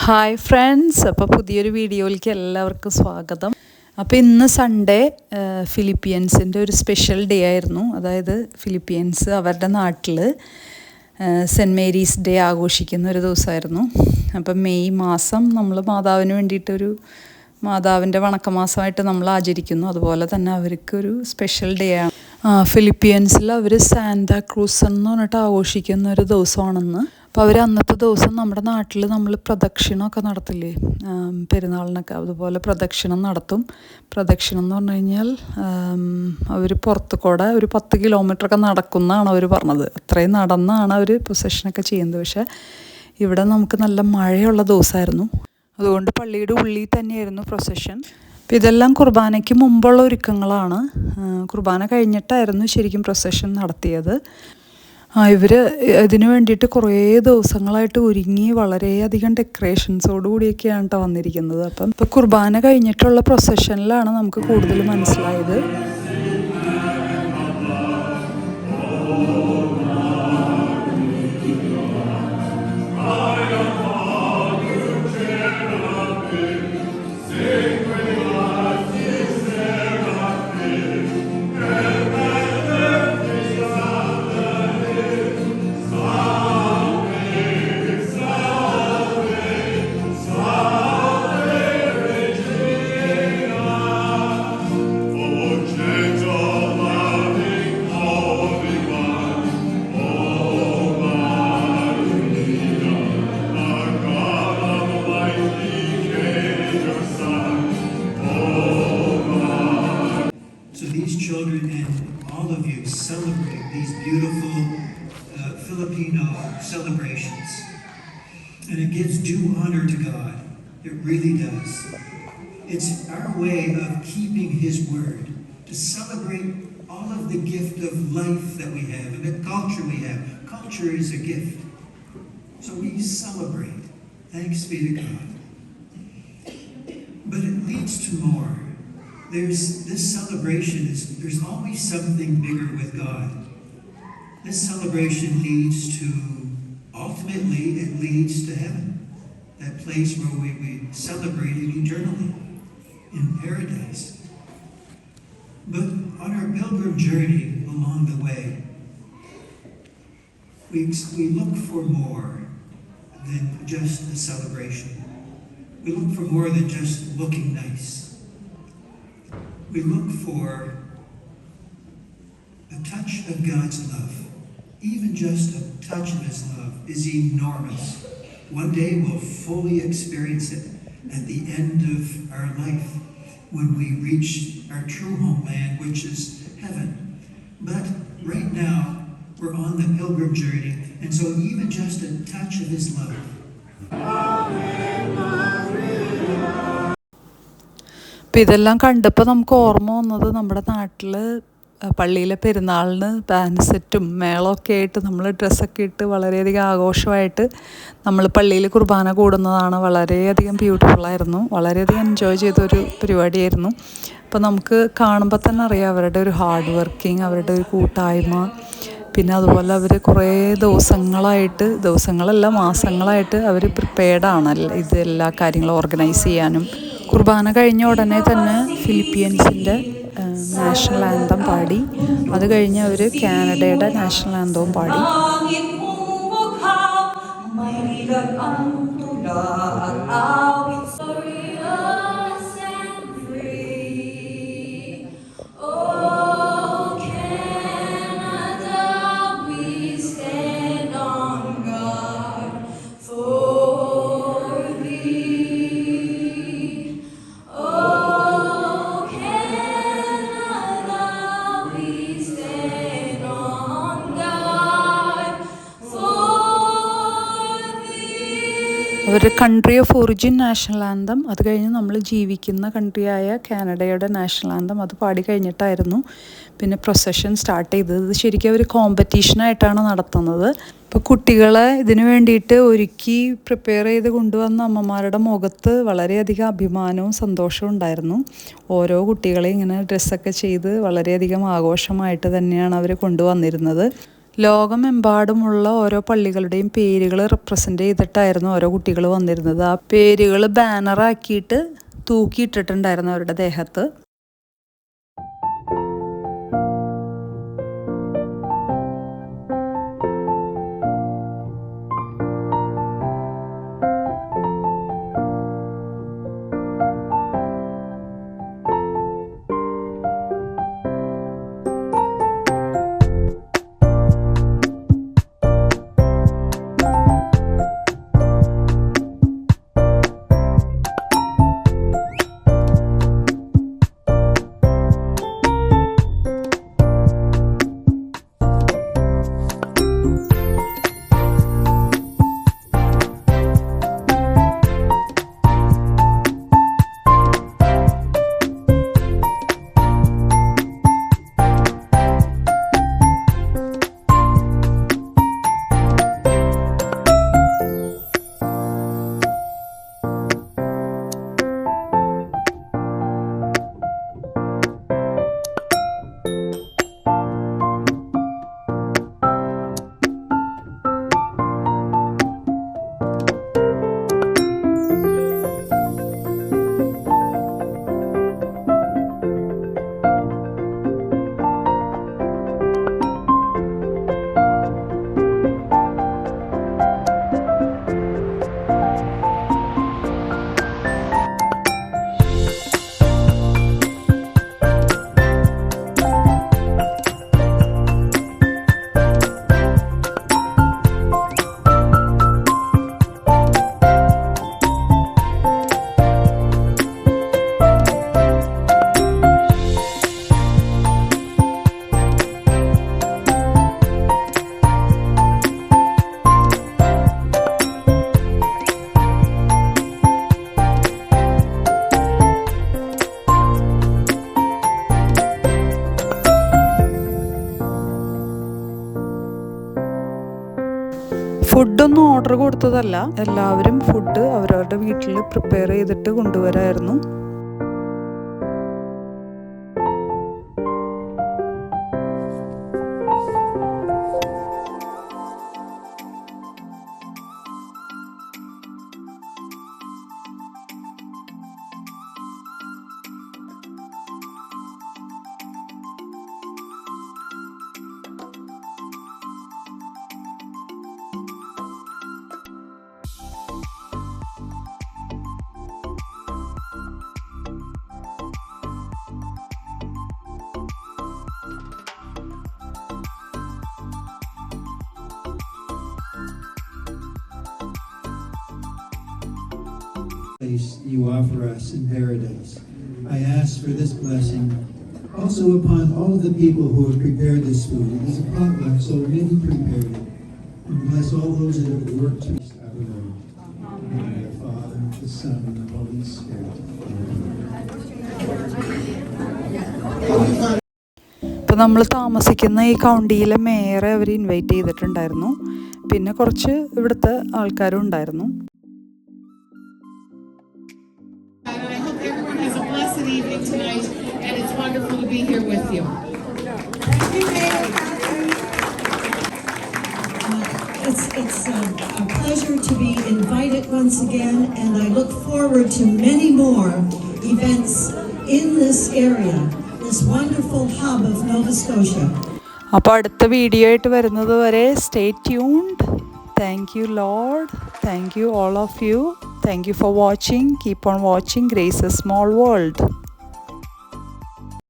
Hi friends, അപ്പോൾ പുതിയൊരു വീഡിയോയിലേക്ക് എല്ലാവർക്കും സ്വാഗതം. അപ്പോൾ ഇന്ന് സൺഡേ ഫിലിപ്പീൻസിൻ്റെ ഒരു സ്പെഷ്യൽ ഡേ ആയിരുന്നു. അതായത് ഫിലിപ്പീൻസ് അവരുടെ നാട്ടിൽ സെൻറ്റ് മേരീസ് ഡേ ആഘോഷിക്കുന്ന ഒരു ദിവസമായിരുന്നു. അപ്പം മെയ് മാസം നമ്മൾ മാതാവിന് വേണ്ടിയിട്ടൊരു മാതാവിൻ്റെ വണക്കമാസമായിട്ട് നമ്മൾ ആചരിക്കുന്നു. അതുപോലെ തന്നെ അവർക്കൊരു സ്പെഷ്യൽ ഡേ ആണ്. ഫിലിപ്പീൻസിൽ അവർ സാന്താ ക്രൂസ് എന്ന് പറഞ്ഞിട്ട് ആഘോഷിക്കുന്ന ഒരു ദിവസമാണെന്ന്. അപ്പോൾ അവർ അന്നത്തെ ദിവസം നമ്മുടെ നാട്ടിൽ നമ്മൾ പ്രദക്ഷിണമൊക്കെ നടത്തില്ലേ, പെരുന്നാളിനൊക്കെ അതുപോലെ പ്രദക്ഷിണം നടത്തും. പ്രദക്ഷിണം എന്ന് പറഞ്ഞു കഴിഞ്ഞാൽ അവർ പുറത്തു കൂടെ ഒരു 10 കിലോമീറ്ററൊക്കെ നടക്കുന്നതാണ് അവർ പറഞ്ഞത്. അത്രയും നടന്നാണ് അവർ പ്രൊസഷനൊക്കെ ചെയ്യുന്നത്. പക്ഷേ ഇവിടെ നമുക്ക് നല്ല മഴയുള്ള ദിവസമായിരുന്നു. അതുകൊണ്ട് പള്ളിയുടെ ഉള്ളിൽ തന്നെയായിരുന്നു പ്രൊസഷൻ. അപ്പോൾ ഇതെല്ലാം കുർബാനയ്ക്ക് മുമ്പുള്ള ഒരുക്കങ്ങളാണ്. കുർബാന കഴിഞ്ഞിട്ടായിരുന്നു ശരിക്കും പ്രൊസഷൻ നടത്തിയത്. ഇവർ ഇതിന് വേണ്ടിയിട്ട് കുറേ ദിവസങ്ങളായിട്ട് ഒരുങ്ങി വളരെയധികം ഡെക്കറേഷൻസോട് കൂടിയൊക്കെയാണ് കേട്ടോ വന്നിരിക്കുന്നത്. അപ്പം ഇപ്പോൾ കുർബാന കഴിഞ്ഞിട്ടുള്ള പ്രൊസഷനിലാണ് നമുക്ക് കൂടുതൽ മനസ്സിലായത്. Children and all of you celebrate these beautiful Filipino celebrations, and it gives due honor to God. It really does. It's our way of keeping His word, to celebrate all of the gift of life that we have and the culture we have. Culture is a gift, so we celebrate. Thanks be to God. But it leads to more. This celebration there's always something bigger with God. This celebration ultimately it leads to heaven, that place where we be celebrating eternally in paradise. But on our pilgrim journey along the way, we look for more than just a celebration. We look for more than just looking nice. We look for a touch of God's love. Even just a touch of His love is enormous. One day we'll fully experience it at the end of our life when we reach our true homeland, which is heaven. But right now we're on the pilgrim journey, and so even just a touch of His love. അപ്പോൾ ഇതെല്ലാം കണ്ടപ്പോൾ നമുക്ക് ഓർമ്മ വന്നത് നമ്മുടെ നാട്ടിൽ പള്ളിയിലെ പെരുന്നാളിന് ഡാൻസ് സെറ്റും മേളമൊക്കെ ആയിട്ട് നമ്മൾ ഡ്രസ്സൊക്കെ ഇട്ട് വളരെയധികം ആഘോഷമായിട്ട് നമ്മൾ പള്ളിയിൽ കുർബാന കൂടുന്നതാണ്. വളരെയധികം ബ്യൂട്ടിഫുള്ളായിരുന്നു. വളരെയധികം എൻജോയ് ചെയ്തൊരു പരിപാടിയായിരുന്നു. അപ്പോൾ നമുക്ക് കാണുമ്പോൾ തന്നെ അറിയാം അവരുടെ ഒരു ഹാർഡ് വർക്കിംഗ്, അവരുടെ ഒരു കൂട്ടായ്മ. പിന്നെ അതുപോലെ അവർ കുറേ ദിവസങ്ങളല്ല മാസങ്ങളായിട്ട് അവർ പ്രിപ്പയർഡാണ് ഇത് എല്ലാ കാര്യങ്ങളും ഓർഗനൈസ് ചെയ്യാനും. കുർബാന കഴിഞ്ഞ ഉടനെ തന്നെ ഫിലിപ്പീൻസിൻ്റെ നാഷണൽ ആന്തം പാടി. അത് കഴിഞ്ഞ് അവർ കാനഡയുടെ നാഷണൽ ആന്തവും പാടി. അവരുടെ country of origin national anthem, അത് കഴിഞ്ഞ് നമ്മൾ ജീവിക്കുന്ന കൺട്രിയായ കാനഡയുടെ നാഷണൽ ആന്തം അത് പാടി കഴിഞ്ഞിട്ടായിരുന്നു പിന്നെ പ്രൊസഷൻ സ്റ്റാർട്ട് ചെയ്തത്. ഇത് ശരിക്കും ഒരു കോമ്പറ്റീഷനായിട്ടാണ് നടത്തുന്നത്. ഇപ്പോൾ കുട്ടികളെ ഇതിനു വേണ്ടിയിട്ട് ഒരുക്കി പ്രിപ്പയർ ചെയ്ത് കൊണ്ടുവന്ന അമ്മമാരുടെ മുഖത്ത് വളരെയധികം അഭിമാനവും സന്തോഷവും ഉണ്ടായിരുന്നു. ഓരോ കുട്ടികളെ ഇങ്ങനെ ഡ്രസ്സൊക്കെ ചെയ്ത് വളരെയധികം ആഘോഷമായിട്ട് തന്നെയാണ് അവർ കൊണ്ടുവന്നിരുന്നത്. ലോകമെമ്പാടുമുള്ള ഓരോ പള്ളികളുടെയും പേരുകൾ റെപ്രസെൻ്റ് ചെയ്തിട്ടായിരുന്നു ഓരോ കുട്ടികൾ വന്നിരുന്നത്. ആ പേരുകൾ ബാനറാക്കിയിട്ട് തൂക്കിയിട്ടിട്ടുണ്ടായിരുന്നു അവരുടെ ദേഹത്ത്. ഫുഡൊന്നും ഓർഡർ കൊടുത്തതല്ല, എല്ലാവരും ഫുഡ് അവരവരുടെ വീട്ടിൽ പ്രിപ്പയർ ചെയ്തിട്ട് കൊണ്ടുവരായിരുന്നു. You offer us in paradise. I ask for this blessing also upon all of the people who have prepared this food. It is a potluck, so many prepared it. And bless all those that have worked to our Lord. And the Father, the Son, and the Holy Spirit. ഇപ്പം നമ്മൾ താമസിക്കുന്ന ഈ കൗണ്ടിയിലെ മേയറെ അവർ invite ചെയ്തിട്ടുണ്ടായിരുന്നു. പിന്നെ കുറച്ച് ഇവിടുത്തെ ആൾക്കാരും ഉണ്ടായിരുന്നു. Evening tonight, and it's wonderful to be here with you. It's a pleasure to be invited once again, and I look forward to many more events in this area, this wonderful hub of Nova Scotia. അപ്പോൾ അടുത്ത video ആയിട്ട് വരുന്നത് വരെ stay tuned. Thank you, Lord. Thank you, all of you. Thank you for watching. Keep on watching Grace's Small World.